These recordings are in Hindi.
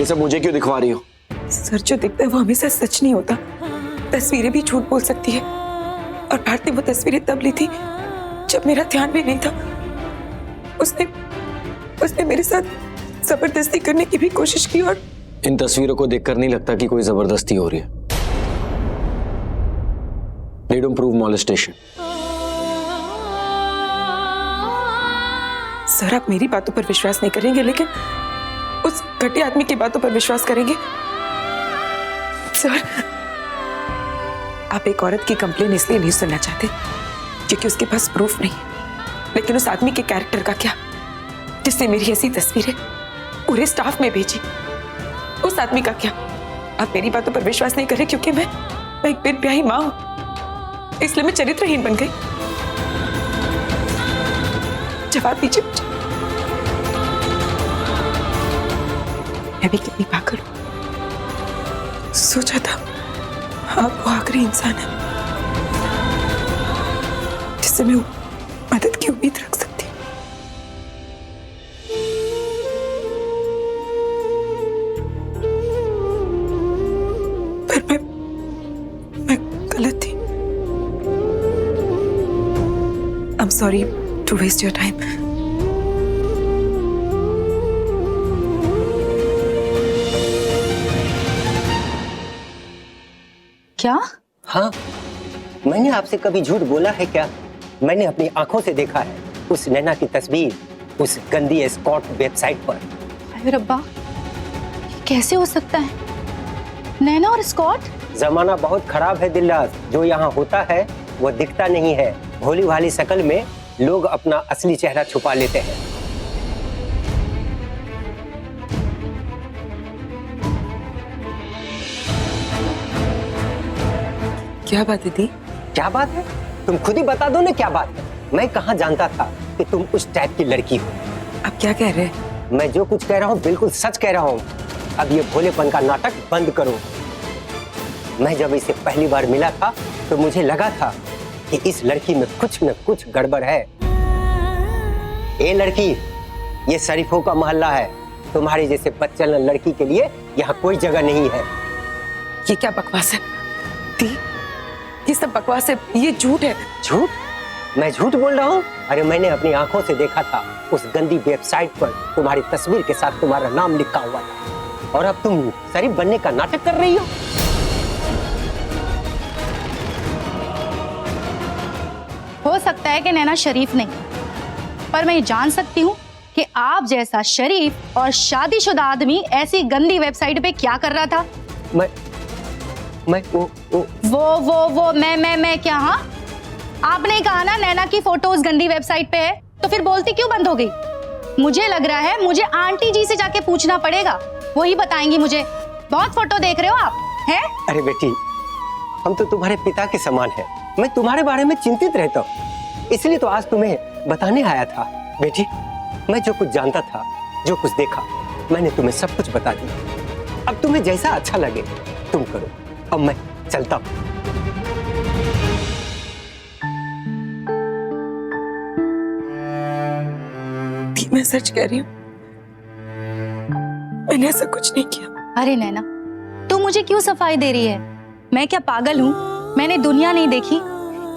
ये सब मुझे क्यों दिखवा रही हो? सर, जो दिखता है वो हमेशा सच नहीं होता। तस्वीरें भी झूठ बोल सकती है, और भारत ने वो तस्वीरें तब ली थी जब मेरा ध्यान भी नहीं था। उसने मेरे साथ जबरदस्ती करने की भी कोशिश की, और इन तस्वीरों को देखकर नहीं लगता कि कोई जबरदस्ती हो रही है। They don't prove molestation. Sir, आप मेरी बातों पर विश्वास नहीं करेंगे, लेकिन उस घटिया आदमी की बातों पर विश्वास करेंगे। सर, आप एक औरत की कंप्लेन इसलिए नहीं सुनना चाहते क्योंकि उसके पास प्रूफ नहीं, लेकिन उस आदमी के कैरेक्टर का क्या, जिसने मेरी ऐसी तस्वीरें पूरे स्टाफ में भेजी, उस आदमी का क्या? आप मेरी बातों पर विश्वास नहीं करें क्योंकि मैं एक बिन ब्याही मां हूं, इसलिए मैं चरित्रहीन बन गई। जवाब दीजिए मुझे, मैं भी कितनी पागल हूं। सोचा था आप वो आखिरी इंसान है जिससे मैं मदद की उम्मीद रख सकती हूँ। पर मैं गलत थी। I'm sorry to waste your time. क्या? हाँ, मैंने आपसे कभी झूठ बोला है क्या? मैंने अपनी आंखों से देखा है उस नैना की तस्वीर उस गंदी एस्कॉर्ट वेबसाइट पर। अरे रब्बा, कैसे हो सकता है? नैना और एस्कॉर्ट? जमाना बहुत खराब है दिलराज। जो यहाँ होता है वो दिखता नहीं है। भोली भाली शक्ल में लोग अपना असली चेहरा छुपा लेते हैं। क्या बात है दी? क्या बात है? तुम खुद ही बता दो ना क्या बात है। मैं कहाँ जानता था कि तुम उस टाइप की लड़की हो। आप क्या कह रहे हैं? मैं जो कुछ कह रहा हूँ बिल्कुल सच कह रहा हूँ। अब ये भोलेपन का नाटक बंद करो। मैं जब इसे पहली बार मिला था तो मुझे लगा था कि इस लड़की में कुछ न कुछ गड़बड़ है। ए लड़की, ये शरीफों का मोहल्ला है। तुम्हारी जैसे बच्चन लड़की के लिए यहाँ कोई जगह नहीं है। ये क्या बकवास है दी? ये सब बकवास है, ये झूठ है। झूठ? मैं झूठ बोल रहा हूँ? अरे मैंने अपनी आंखों से देखा था उस गंदी वेबसाइट पर तुम्हारी तस्वीर के साथ तुम्हारा नाम लिखा हुआ था, और अब तुम शरीफ बनने का नाटक कर रही हो। हो सकता है कि नैना शरीफ नहीं, पर मैं ये जान सकती हूँ कि आप जैसा शरीफ और शादीशुदा आदमी ऐसी गंदी वेबसाइट पे क्या कर रहा था। मैं वो मैं क्या? हाँ, आपने कहा ना नैना की फोटोज गंदी वेबसाइट पे है, तो फिर बोलती क्यों बंद हो गई? मुझे लग रहा है मुझे आंटी जी से जाके पूछना पड़ेगा, वही बताएंगी मुझे। बहुत फोटो देख रहे हो आप, हैं? अरे बेटी, हम तो तुम्हारे पिता के समान हैं। मैं तुम्हारे बारे में चिंतित रहता हूँ, इसलिए तो आज तुम्हें बताने आया था। बेटी, मैं जो कुछ जानता था, जो कुछ देखा, मैंने तुम्हें सब कुछ बता दिया। अब तुम्हें जैसा अच्छा लगे तुम करो। अब मैं चलता हूँ। मैं सच कह रही हूँ, मैंने ऐसा कुछ नहीं किया। अरे नैना, तू मुझे क्यों सफाई दे रही है? मैं क्या पागल हूँ? मैंने दुनिया नहीं देखी?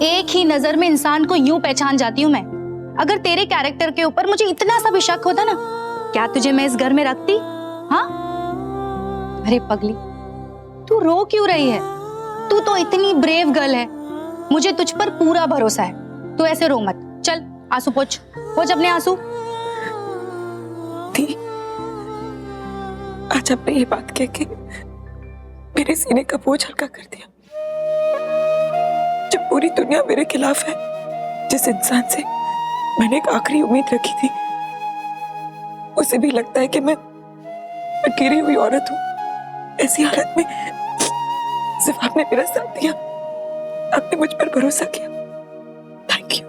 एक ही नजर में इंसान को यूं पहचान जाती हूँ मैं। अगर तेरे कैरेक्टर के ऊपर मुझे इतना सा भी शक होता ना, क्या तुझे मैं इस घर में रखती? हाँ? अरे पगली, तू रो क्यों रही है? तू तो इतनी ब्रेव गर्ल है, मुझे तुझ पर पूरा भरोसा है। तू ऐसे रो मत। चल आंसू पोंछ, पोंछ अपने आंसू। दी, आज आपने ये बात कह के मेरे सीने का बोझ हल्का कर दिया। जब पूरी दुनिया मेरे खिलाफ है, जिस इंसान से मैंने एक आखिरी उम्मीद रखी थी, उसे भी लगता है कि मैं गिरी हुई औरत हूँ। ऐसी हालत में सिर्फ आपने मेरा साथ दिया, आपने मुझ पर भरोसा किया। Thank you.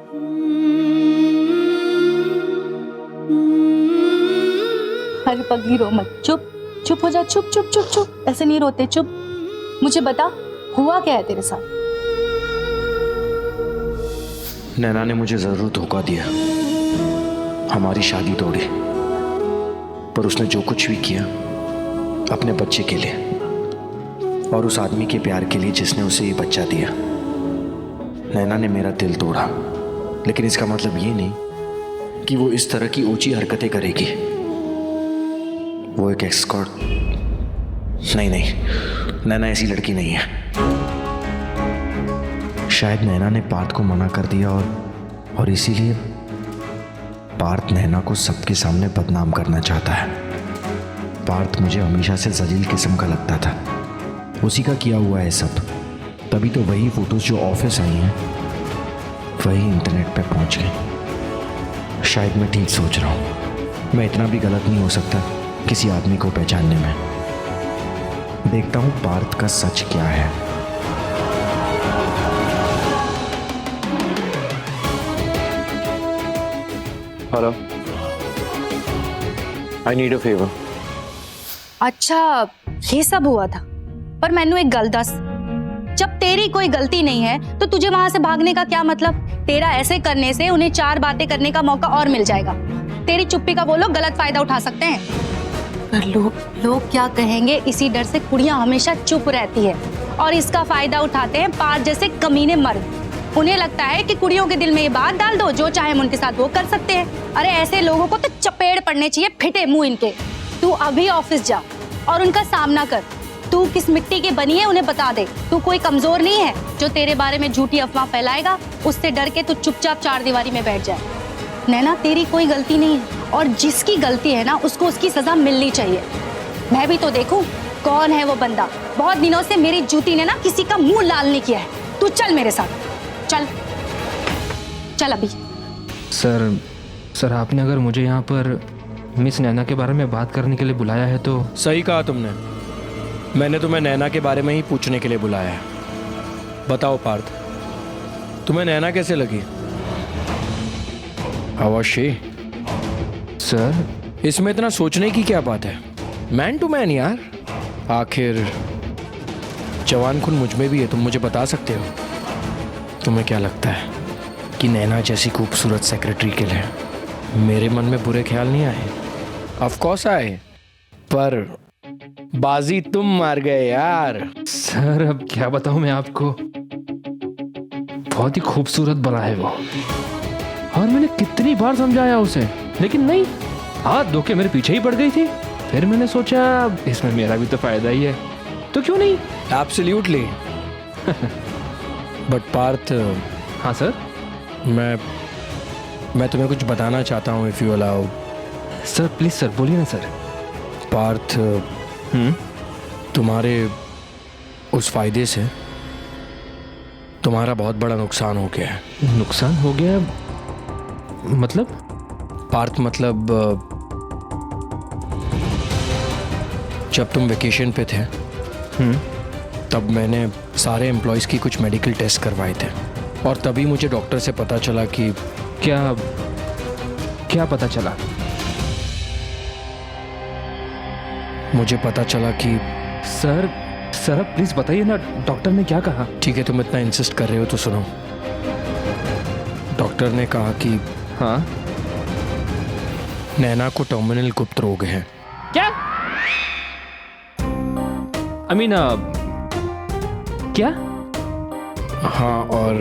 अरे पगली रो मत, चुप चुप हो जा, चुप चुप चुप चुप, ऐसे नहीं रोते, चुप। मुझे बता, हुआ क्या है तेरे साथ? नैना ने मुझे जरूर धोखा दिया, हमारी शादी तोड़ी, पर उसने जो कुछ भी किया अपने बच्चे के लिए और उस आदमी के प्यार के लिए जिसने उसे ये बच्चा दिया। नैना ने मेरा दिल तोड़ा, लेकिन इसका मतलब ये नहीं कि वो इस तरह की ऊंची हरकतें करेगी। वो एक एस्कॉर्ट नहीं, नैना ऐसी लड़की नहीं है। शायद नैना ने पार्थ को मना कर दिया और इसीलिए पार्थ नैना को सबके सामने बदनाम करना चाहता है। पार्थ मुझे हमेशा से जलील किस्म का लगता था, उसी का किया हुआ है सब। तभी तो वही फोटोज जो ऑफिस आई हैं वही इंटरनेट पे पहुंच गई। शायद मैं ठीक सोच रहा हूँ, मैं इतना भी गलत नहीं हो सकता किसी आदमी को पहचानने में। देखता हूँ पार्थ का सच क्या है। Hello, I need a favour. अच्छा ये सब हुआ था, पर मैनू एक गल दस, जब तेरी कोई गलती नहीं है तो तुझे वहां से भागने का क्या मतलब? तेरा ऐसे करने से उन्हें 4 बातें करने का मौका और मिल जाएगा। तेरी चुप्पी का वो लोग गलत फायदा उठा सकते हैं। पर लोग क्या कहेंगे, इसी डर से कुड़ियां हमेशा चुप रहती है और इसका फायदा उठाते हैं पार्थ जैसे कमीने मर्द। उन्हें लगता है कि कुड़ियों के दिल में ये बात डाल दो, जो चाहे उनके साथ वो कर सकते हैं। अरे ऐसे लोगों को तो चपेड़ पड़ने चाहिए, फिटे मुंह इनके। तू अभी ऑफिस जा और उनका सामना कर। तू किस मिट्टी की बनी है उन्हें बता दे। तू कोई कमजोर नहीं है जो तेरे बारे में झूठी अफवाह फैलाएगा। उससे डर के तू चुपचाप 4 दीवारी में बैठ जाए। नैना तेरी कोई गलती नहीं है, और जिसकी गलती है ना उसको उसकी सजा मिलनी चाहिए। मैं भी तो देखूं कौन है वो बंदा। बहुत दिनों से मेरी जूती ने ना किसी का मुंह लाल नहीं किया है। तू चल मेरे साथ, चल अभी। सर आपने अगर मुझे यहाँ पर मिस नैना के बारे में बात करने के लिए बुलाया है तो। सही कहा तुमने, मैंने तुम्हें नैना के बारे में ही पूछने के लिए बुलाया है। बताओ पार्थ, तुम्हें नैना कैसे लगी? अवश्य सर इसमें इतना सोचने की क्या बात है? मैन टू मैन यार, आखिर जवान खून मुझ में भी है। तुम मुझे बता सकते हो, तुम्हें क्या लगता है कि नैना जैसी खूबसूरत सेक्रेटरी के लिए मेरे मन में बुरे ख्याल नहीं आए? ऑफ कोर्स आए, पर बाजी तुम मार गए यार। सर अब क्या बताऊं मैं आपको, बहुत ही खूबसूरत बना है वो, और मैंने कितनी बार समझाया उसे, लेकिन नहीं, हाथ धो के मेरे पीछे ही पड़ गई थी। फिर मैंने सोचा इसमें मेरा भी तो फायदा ही है, तो क्यों नहीं। एब्सोल्युटली। बट पार्थ। हाँ सर। मैं तुम्हें कुछ बताना चाहता हूँ, if you allow. Sir please sir, बोलिए ना सर। पार्थ, तुम्हारे उस फायदे से तुम्हारा बहुत बड़ा नुकसान हो गया है। नुकसान हो गया मतलब? पार्थ मतलब जब तुम वेकेशन पे थे तब मैंने सारे एम्प्लॉयज़ की कुछ मेडिकल टेस्ट करवाए थे, और तभी मुझे डॉक्टर से पता चला कि क्या पता चला? मुझे पता चला कि सर अब प्लीज बताइए ना, डॉक्टर ने क्या कहा? ठीक है, तुम इतना इंसिस्ट कर रहे हो तो सुनो। डॉक्टर ने कहा कि हाँ, नैना को टर्मिनल गुप्त रोग है। क्या? I mean, क्या? हाँ, और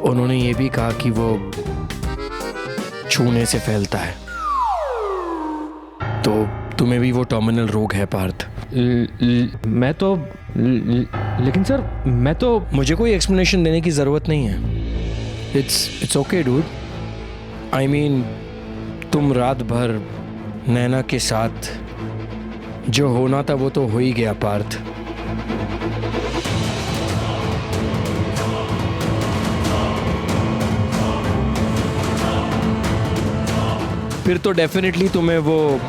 उन्होंने ये भी कहा कि वो छूने से फैलता है। तो तुम्हें भी वो टर्मिनल रोग है पार्थ। मैं तो लेकिन सर मैं तो। मुझे कोई एक्सप्लेनेशन देने की ज़रूरत नहीं है। It's okay dude. I mean, तुम रात भर नैना के साथ, जो होना था वो तो हो ही गया पार्थ। फिर तो डेफिनेटली तुम्हें वो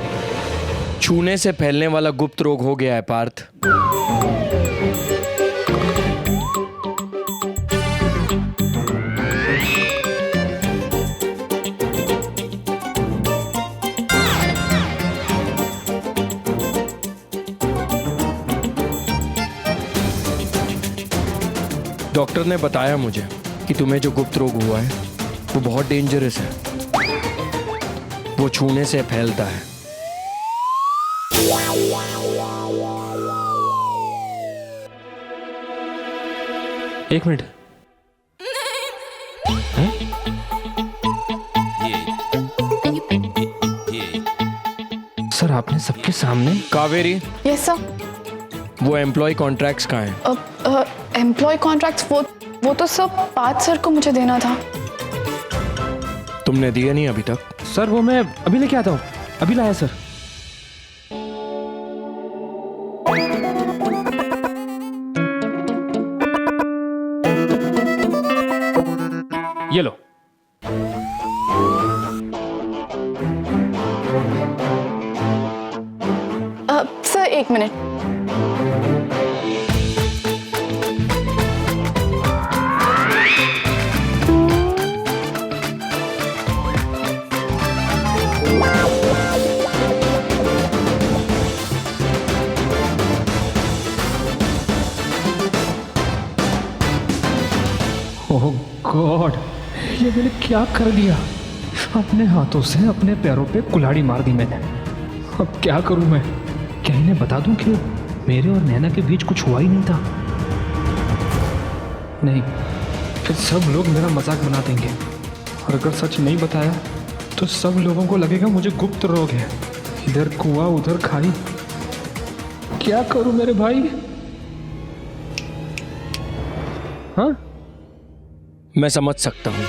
छूने से फैलने वाला गुप्त रोग हो गया है पार्थ। डॉक्टर ने बताया मुझे कि तुम्हें जो गुप्त रोग हुआ है वो बहुत डेंजरस है, वो छूने से फैलता है। एक मिनट। हैं? सर आपने सबके सामने? Kaveri, yes sir. वो एम्प्लॉय कॉन्ट्रैक्ट्स कहाँ हैं? एम्प्लॉय कॉन्ट्रैक्ट्स वो तो सब पार्थ सर को मुझे देना था। तुमने दिए नहीं अभी तक? सर वो मैं अभी लेके आता हूँ, अभी लाया सर। ये लो। सर एक मिनट। ओह गॉड, ये मैंने क्या कर दिया? अपने हाथों से अपने पैरों पे कुल्हाड़ी मार दी मैंने। अब क्या करूं मैं? क्या इन्हें बता दूं कि मेरे और नैना के बीच कुछ हुआ ही नहीं था? नहीं, फिर सब लोग मेरा मजाक बना देंगे, और अगर सच नहीं बताया तो सब लोगों को लगेगा मुझे गुप्त रोग है। इधर कुआं उधर खाई, क्या करूं मेरे भाई? हाँ, मैं समझ सकता हूँ।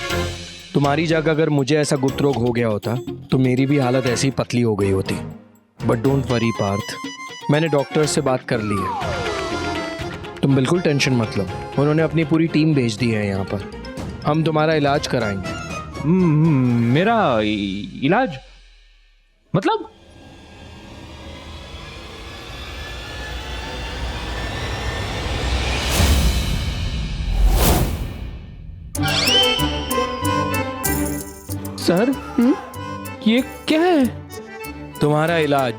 तुम्हारी जगह अगर मुझे ऐसा गुप्त रोग हो गया होता तो मेरी भी हालत ऐसी ही पतली हो गई होती। बट डोंट वरी पार्थ, मैंने डॉक्टर से बात कर ली है। तुम बिल्कुल टेंशन मत लो, उन्होंने अपनी पूरी टीम भेज दी है यहाँ पर। हम तुम्हारा इलाज कराएंगे। मेरा इलाज मतलब? सर ये क्या है? तुम्हारा इलाज।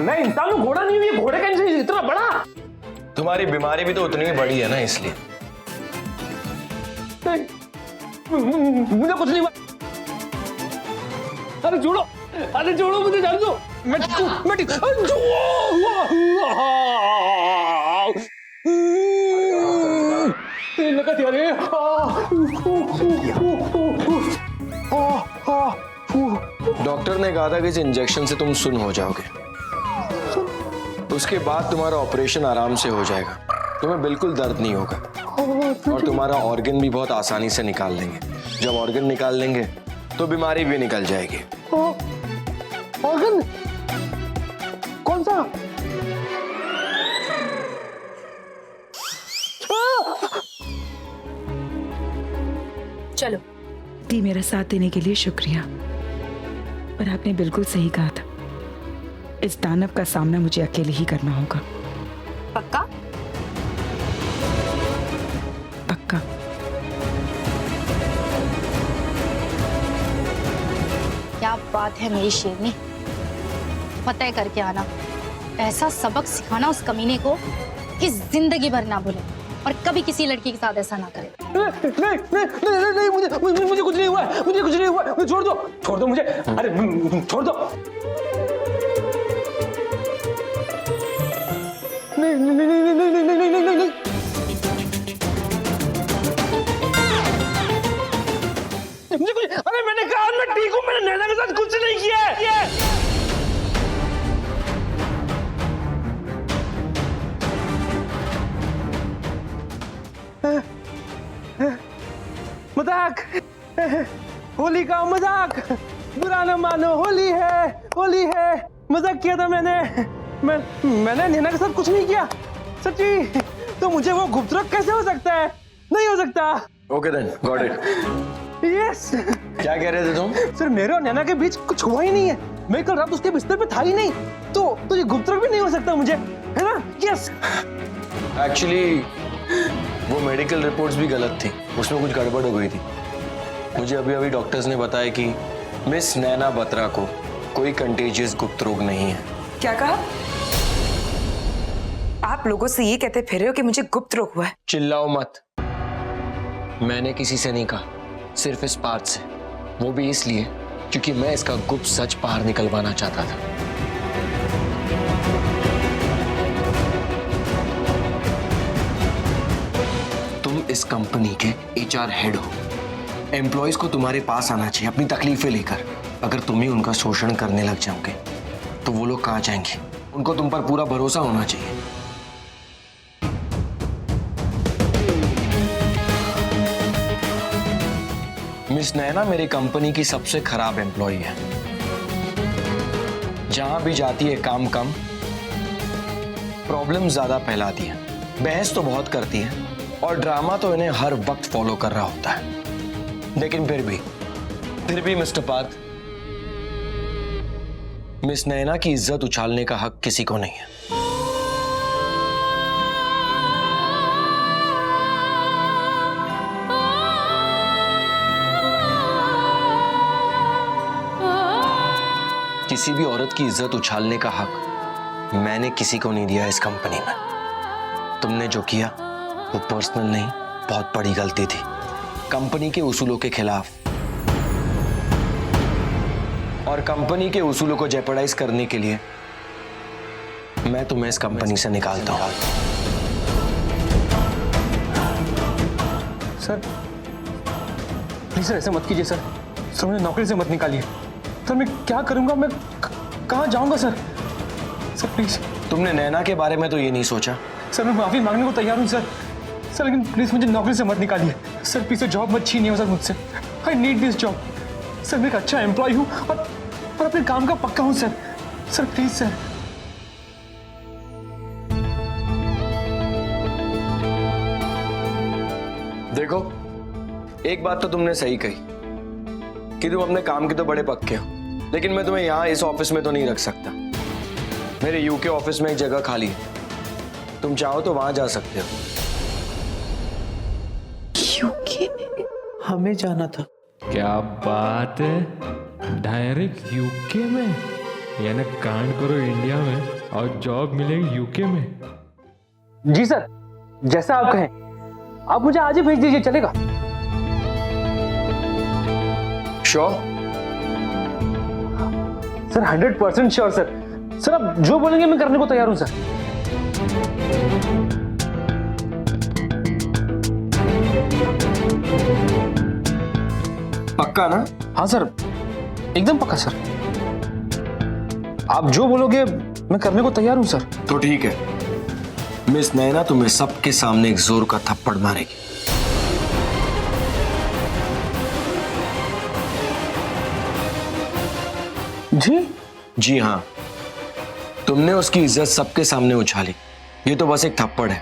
मैं इंसान हूँ, घोड़ा नहीं हूँ। ये घोड़े का इतना बड़ा? तुम्हारी बीमारी भी तो उतनी ही बड़ी है ना, इसलिए। मुझे कुछ नहीं हुआ। अरे छोड़ो, अरे छोड़ो, मुझे जान दो। मैं ठीक लगत यार। डॉक्टर ने कहा था कि इस इंजेक्शन से तुम सुन्न हो जाओगे, उसके बाद तुम्हारा ऑपरेशन आराम से हो जाएगा। तुम्हें बिल्कुल दर्द नहीं होगा, और तुम्हारा ऑर्गन भी बहुत आसानी से निकाल लेंगे। जब ऑर्गन निकाल लेंगे तो बीमारी भी निकल जाएगी। ऑर्गन? कौन सा? चलो, दी मेरा साथ देने के लिए शुक्रिया, पर आपने बिल्कुल सही कहा था। इस दानव का सामना मुझे अकेले ही करना होगा। पक्का? पक्का। क्या बात है मेरी शेरनी, फतेह करके आना। ऐसा सबक सिखाना उस कमीने को कि जिंदगी भर ना भूले, और कभी किसी लड़की के साथ ऐसा ना करे। नहीं, मुझे कुछ नहीं हुआ, मुझे कुछ नहीं हुआ। छोड़ दो मुझे। अरे छोड़ दो। नहीं। मुझे कुछ, अरे मैंने कहा मैं ठीक हूँ, मैंने नैना के साथ कुछ नहीं किया है। मजाक, होली का मजाक, बुरा न मानो, होली है। मजाक किया था मैंने नैना के साथ कुछ नहीं किया, सच्ची। तो मुझे वो गुप्त रोग कैसे हो सकता है? नहीं हो सकता। Okay then, got it. Yes. क्या कह रहे थे तुम? सर मेरे और नैना के बीच कुछ हुआ ही नहीं है। मैं कल रात उसके बिस्तर पे था ही नहीं, तो ये गुप्त रोग भी नहीं हो सकता मुझे, है ना? यस। एक्चुअली वो मेडिकल रिपोर्ट्स भी गलत थी, उसमें कुछ गड़बड़ हो गई थी। मुझे अभी डॉक्टर्स ने बताया कि मिस नैना बत्रा को कोई कंटेजियस गुप्त रोग नहीं है। क्या कहा? आप लोगों से ये कहते फिर रहे हो कि मुझे गुप्त रोग हुआ है? चिल्लाओ मत, मैंने किसी से नहीं कहा, सिर्फ इस पार्थ से। वो भी इसलिए क्योंकि मैं इसका गुप्त सच बाहर निकलवाना चाहता था। इस कंपनी के एचआर हेड हो। एम्प्लॉयज को तुम्हारे पास आना चाहिए अपनी तकलीफें लेकर। अगर तुम ही उनका शोषण करने लग जाओगे तो वो लोग कहाँ जाएंगे? उनको तुम पर पूरा भरोसा होना चाहिए। मिस नैना मेरी कंपनी की सबसे खराब एम्प्लॉय है। जहां भी जाती है काम कम, प्रॉब्लम ज्यादा फैलाती है, बहस तो बहुत करती है और ड्रामा तो इन्हें हर वक्त फॉलो कर रहा होता है। लेकिन फिर भी मिस्टर पार्थ, मिस नैना की इज्जत उछालने का हक किसी को नहीं है। किसी भी औरत की इज्जत उछालने का हक मैंने किसी को नहीं दिया इस कंपनी में। तुमने जो किया वो पर्सनल नहीं, बहुत बड़ी गलती थी, कंपनी के उसूलों के खिलाफ। और कंपनी के उसूलों को जेपरडाइज करने के लिए मैं तुम्हें इस कंपनी से निकालता हूं। सर प्लीज सर, ऐसे मत कीजिए सर। सर मुझे नौकरी से मत निकालिए। सर मैं क्या करूंगा, मैं कहाँ जाऊंगा सर? Sir please. तुमने नैना के बारे में तो ये नहीं सोचा? सर मैं माफी मांगने को तैयार हूँ सर। सर लेकिन प्लीज मुझे नौकरी से मत निकालिए सर। प्लीज सर, जॉब मत छीनिए सर मुझसे। I need this job sir. मैं एक अच्छा एम्प्लॉय हूँ और अपने काम का पक्का हूँ सर। Sir please sir. देखो, एक बात तो तुमने सही कही कि तुम अपने काम के तो बड़े पक्के हो, लेकिन मैं तुम्हें यहां इस ऑफिस में तो नहीं रख सकता। मेरे यूके ऑफिस में एक जगह खाली है, तुम चाहो तो वहां जा सकते हो। यूके हमें जाना था। क्या बात है, डायरेक्ट यूके में? यानी कांड करो इंडिया में और जॉब मिलेगी यूके में। जी सर, जैसा आप कहें। आप मुझे आज ही भेज दीजिए, चलेगा? Sure? Sir 100% sure sir. Sir आप जो बोलेंगे मैं करने को तैयार हूं सर। पक्का ना? हाँ सर, एकदम पक्का सर। आप जो बोलोगे मैं करने को तैयार हूं सर। तो ठीक है, मिस नैना तुम्हें सबके सामने एक जोर का थप्पड़ मारेगी। जी? जी हाँ, तुमने उसकी इज्जत सबके सामने उछाली। ये तो बस एक थप्पड़ है।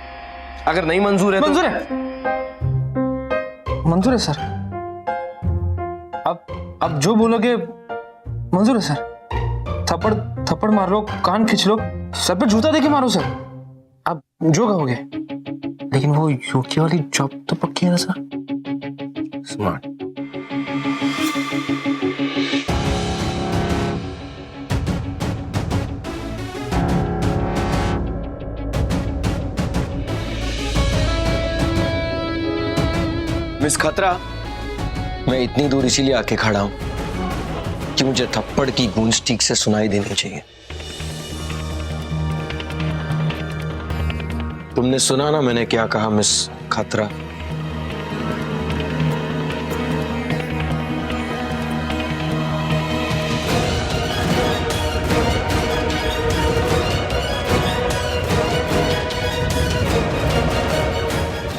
अगर नहीं मंजूर है तो... मंजूर है, मंजूर है सर। आप जो बोलोगे मंजूर है सर। थप्पड़ थप्पड़ मार लो, कान खींच लो, सर पे जूता देके मारो सर। आप जो कहोगे। लेकिन वो यूके वाली जॉब तो पक्की है ना सर? स्मार्ट। मिस खतरा, मैं इतनी दूर इसीलिए आके खड़ा हूं कि मुझे थप्पड़ की गूंज ठीक से सुनाई देनी चाहिए। तुमने सुना ना मैंने क्या कहा मिस खतरा?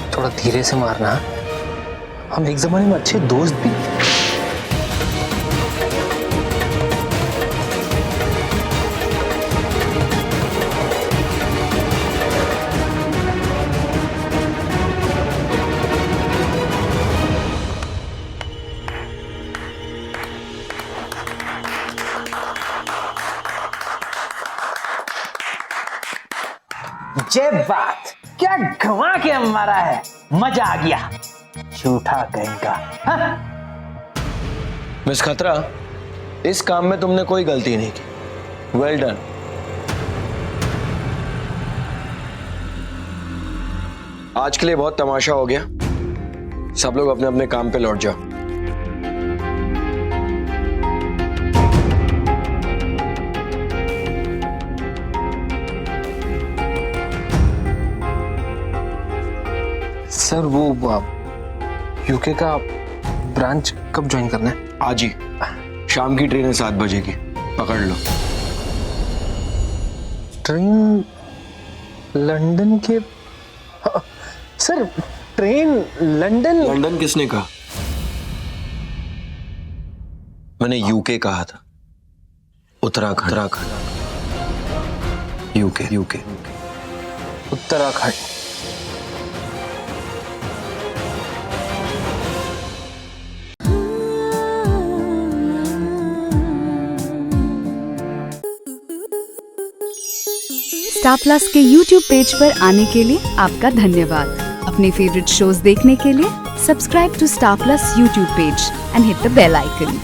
थोड़ा धीरे से मारना। हम एक जमाने में अच्छे दोस्त भी। जय बात, क्या घुमा के मारा है, मजा आ गया। झूठा कहेगा। हाँ? मिस खतरा, इस काम में तुमने कोई गलती नहीं की। Well done. आज के लिए बहुत तमाशा हो गया, सब लोग अपने अपने काम पे लौट जाओ। सर वो यूके का ब्रांच कब ज्वाइन करना है? आज ही शाम की ट्रेन है 7 बजे की, पकड़ लो। ट्रेन लंदन के सर, ट्रेन लंदन। लंदन किसने कहा? मैंने यूके कहा था। Uttarakhand. UK. Uttarakhand. Star plus के YouTube पेज पर आने के लिए आपका धन्यवाद। अपने फेवरेट शोज देखने के लिए subscribe to Star Plus YouTube page and hit the bell icon.